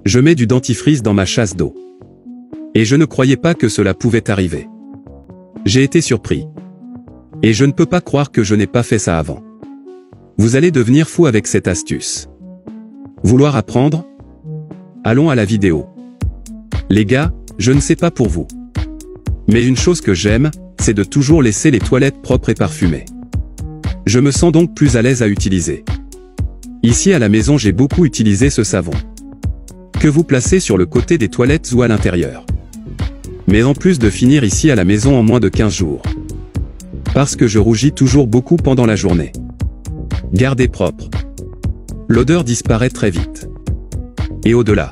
Je mets du dentifrice dans ma chasse d'eau. Et je ne croyais pas que cela pouvait arriver. J'ai été surpris. Et je ne peux pas croire que je n'ai pas fait ça avant. Vous allez devenir fou avec cette astuce. Vouloir apprendre? Allons à la vidéo. Les gars, je ne sais pas pour vous. Mais une chose que j'aime, c'est de toujours laisser les toilettes propres et parfumées. Je me sens donc plus à l'aise à utiliser. Ici à la maison j'ai beaucoup utilisé ce savon. Que vous placez sur le côté des toilettes ou à l'intérieur. Mais en plus de finir ici à la maison en moins de 15 jours. Parce que je rougis toujours beaucoup pendant la journée. Gardez propre. L'odeur disparaît très vite. Et au-delà.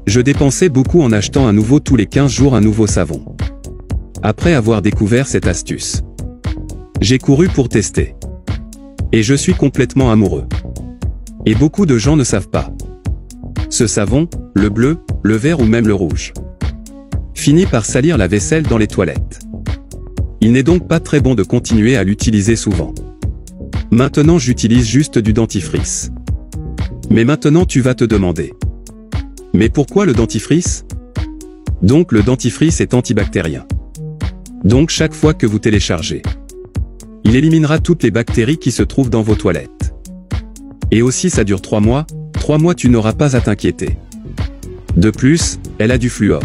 Je dépensais beaucoup en achetant un nouveau tous les 15 jours un nouveau savon. Après avoir découvert cette astuce. J'ai couru pour tester. Et je suis complètement amoureux. Et beaucoup de gens ne savent pas. Ce savon, le bleu, le vert ou même le rouge, finit par salir la vaisselle dans les toilettes. Il n'est donc pas très bon de continuer à l'utiliser souvent. Maintenant j'utilise juste du dentifrice. Mais maintenant tu vas te demander. Mais pourquoi le dentifrice? Donc le dentifrice est antibactérien. Donc chaque fois que vous téléchargez, il éliminera toutes les bactéries qui se trouvent dans vos toilettes. Et aussi ça dure 3 mois, 3 mois tu n'auras pas à t'inquiéter. De plus, elle a du fluor,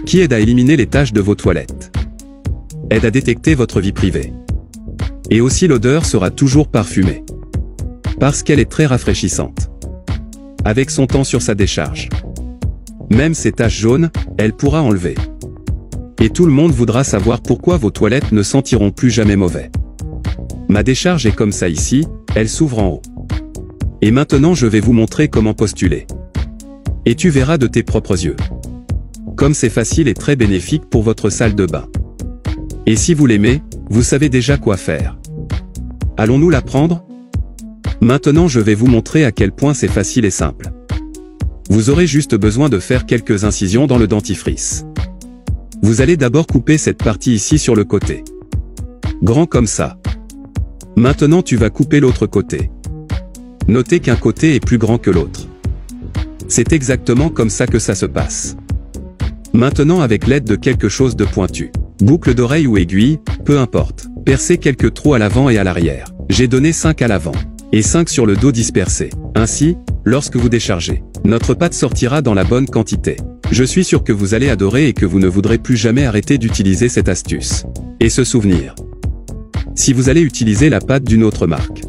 qui aide à éliminer les taches de vos toilettes. Aide à détecter votre vie privée. Et aussi l'odeur sera toujours parfumée. Parce qu'elle est très rafraîchissante. Avec son temps sur sa décharge. Même ces taches jaunes, elle pourra enlever. Et tout le monde voudra savoir pourquoi vos toilettes ne sentiront plus jamais mauvais. Ma décharge est comme ça ici, elle s'ouvre en haut. Et maintenant je vais vous montrer comment postuler. Et tu verras de tes propres yeux. Comme c'est facile et très bénéfique pour votre salle de bain. Et si vous l'aimez, vous savez déjà quoi faire. Allons-nous l'apprendre? Maintenant je vais vous montrer à quel point c'est facile et simple. Vous aurez juste besoin de faire quelques incisions dans le dentifrice. Vous allez d'abord couper cette partie ici sur le côté. Grand comme ça. Maintenant tu vas couper l'autre côté. Notez qu'un côté est plus grand que l'autre. C'est exactement comme ça que ça se passe. Maintenant avec l'aide de quelque chose de pointu, boucle d'oreille ou aiguille, peu importe, percez quelques trous à l'avant et à l'arrière. J'ai donné 5 à l'avant, et 5 sur le dos dispersé. Ainsi, lorsque vous déchargez, notre pâte sortira dans la bonne quantité. Je suis sûr que vous allez adorer et que vous ne voudrez plus jamais arrêter d'utiliser cette astuce. Et se souvenir. Si vous allez utiliser la pâte d'une autre marque,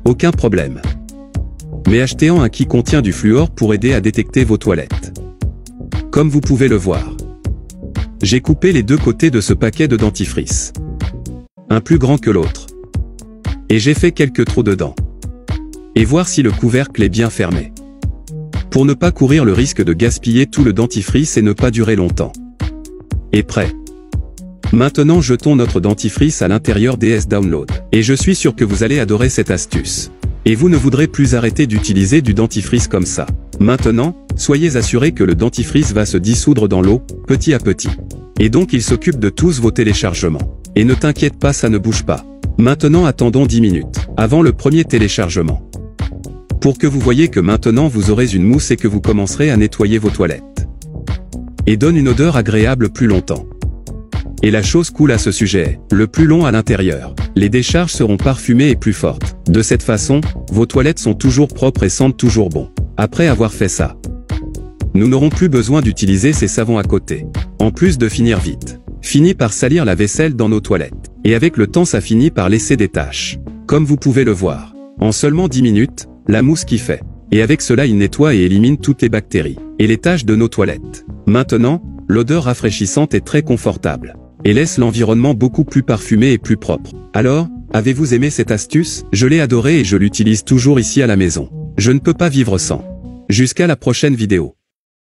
aucun problème. Mais achetez-en un qui contient du fluor pour aider à détecter vos toilettes. Comme vous pouvez le voir. J'ai coupé les deux côtés de ce paquet de dentifrice. Un plus grand que l'autre. Et j'ai fait quelques trous dedans. Et voir si le couvercle est bien fermé. Pour ne pas courir le risque de gaspiller tout le dentifrice et ne pas durer longtemps. Et prêt. Maintenant jetons notre dentifrice à l'intérieur DS Download. Et je suis sûr que vous allez adorer cette astuce. Et vous ne voudrez plus arrêter d'utiliser du dentifrice comme ça. Maintenant, soyez assurés que le dentifrice va se dissoudre dans l'eau, petit à petit. Et donc il s'occupe de tous vos téléchargements. Et ne t'inquiète pas, ça ne bouge pas. Maintenant attendons 10 minutes, avant le premier téléchargement. Pour que vous voyez que maintenant vous aurez une mousse et que vous commencerez à nettoyer vos toilettes. Et donne une odeur agréable plus longtemps. Et la chose cool à ce sujet est, le plus long à l'intérieur, les décharges seront parfumées et plus fortes. De cette façon, vos toilettes sont toujours propres et sentent toujours bon. Après avoir fait ça, nous n'aurons plus besoin d'utiliser ces savons à côté. En plus de finir vite, finit par salir la vaisselle dans nos toilettes. Et avec le temps ça finit par laisser des taches. Comme vous pouvez le voir, en seulement 10 minutes, la mousse qui fait. Et avec cela il nettoie et élimine toutes les bactéries et les taches de nos toilettes. Maintenant, l'odeur rafraîchissante est très confortable. Et laisse l'environnement beaucoup plus parfumé et plus propre. Alors, avez-vous aimé cette astuce? Je l'ai adorée et je l'utilise toujours ici à la maison. Je ne peux pas vivre sans. Jusqu'à la prochaine vidéo.